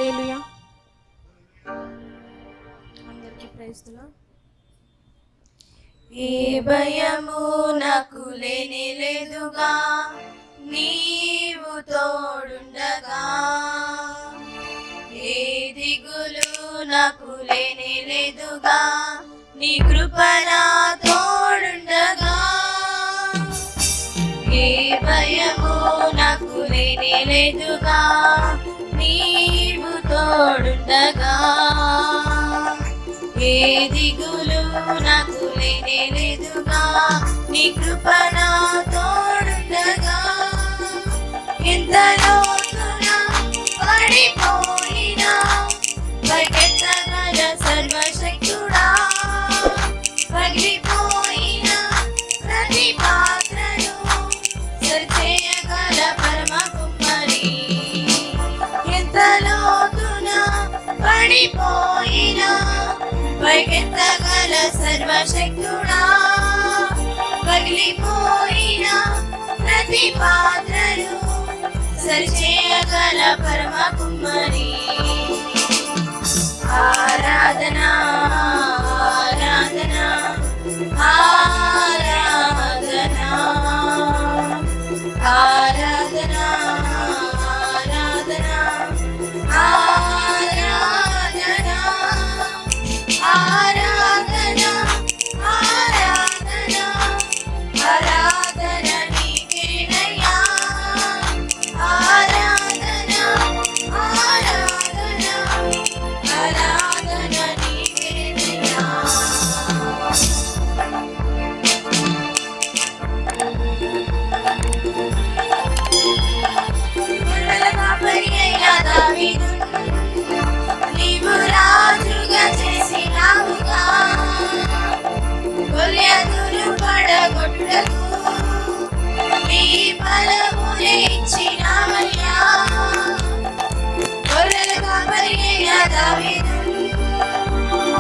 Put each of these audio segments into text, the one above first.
హల్లెలూయా. అందరికీ praise the lord. ఏ భయము నాకు లేనే లేదుగా, నీవు తోడుండగా. ఏ దిగులు నాకు లేనే లేదుగా, నీ కృప నా తోడుండగా. ఏ భయము నాకు లేనే లేదుగా, నీవు తోడుండగా. ఏ దిగులు నాకు లేనే లేదుగా, నీ కృప నా తోడుండగా. ఎంత లోతున పడిపోయినా పైకెత్తగల సర్వశక్తుడా, పగిలిపోయిన ప్రతి పాత్రను సరిచేయగల పరమ కుమ్మరి. ఎంత లోతున పడిపోయినా పైకెత్తగల సర్వశక్తుడా, పగిలిపోయిన ప్రతి పాత్రను సరిచేయగల పరమ కుమ్మరి. ఆరాధనా ఆరాధనా ఆరాధనా ఆరాధనా ఆరాధనా ఆరాధనా ఆరాధనా ఆరాధనా ఆరాధన నీకేనయ్యా. ఆరాధనా ఆరాధనా ఆరాధన నీకేనయ్యా. గొర్రెల కాపరి అయిన దావీదును నీవు రాజుగా చేసినావుగా. గొల్యాతును పడగొట్టుటకు నీ బలమునే ఇచ్చినావయ్యా. గొర్రెల కాపరి అయిన దావీదును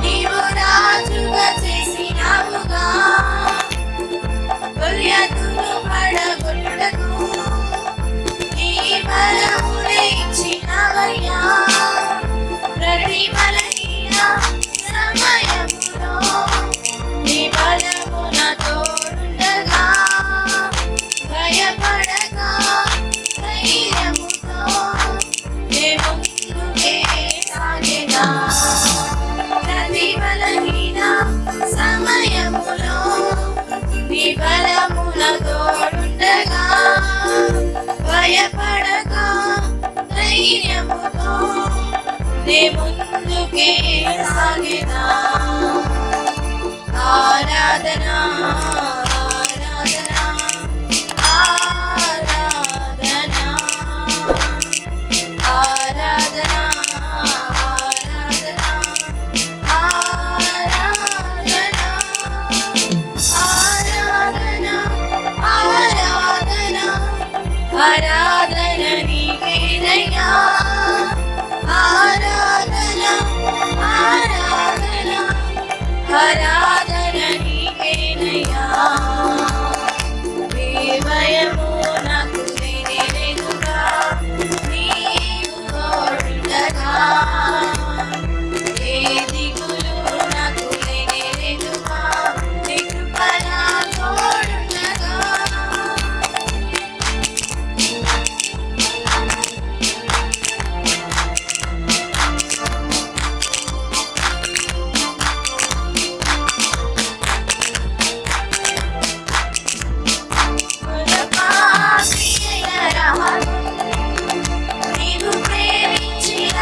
నీవు రాజుగా చేసినావుగా. గొల్యాతును పడగొట్టుటకు నీ బలమునే ఇచ్చినావయ్యా. ప్రతి బలహీన సమయములో నీ బలము నా తోడుండగా. భయపడక ధైర్యముతో నే ముందుకే సాగెదా. ప్రతి బలహీన సమయములో నీ బలము నా తోడుండగా. భయపడక ధైర్యముతో నే ముందుకే సాగెదా. ఆరాధనా ఆరాధనా ఆరాధనా ఆరాధనా ఆరాధనా ఆరాధనా ఆరాధనా ఆరాధన నీకేనయ్యా. ఆరాధనా ఆరాధనా ఆరాధన నీకేనయ్యా. ఏ భయము నాకు లేనే లేదుగా, నీవు తోడుండగా. ఏ దిగులు నాకు లేనే లేదుగా, నీ కృప నా తోడుండగా. నీవు ప్రేమించిన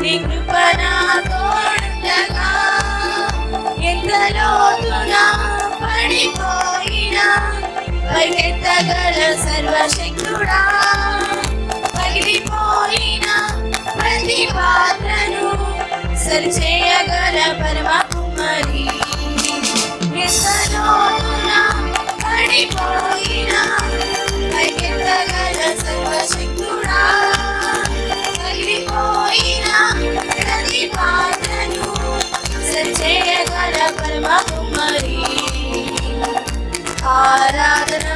నీ కృప నా తోడుండగా ఎంత లోతున పడిపోయినా పైకెత్తగల సర్వశక్తుడా పగిలిపోయిన ప్రతి పాత్రను సరిచేయగల పరమ కుమారి ఎంత లోతున పడిపోయిన పైకెత్తగల సర్వశక్తుడా పగిలిపోయిన ప్రతి పాత్రను సరిచేయగల పరమ కుమారి ఆరాధన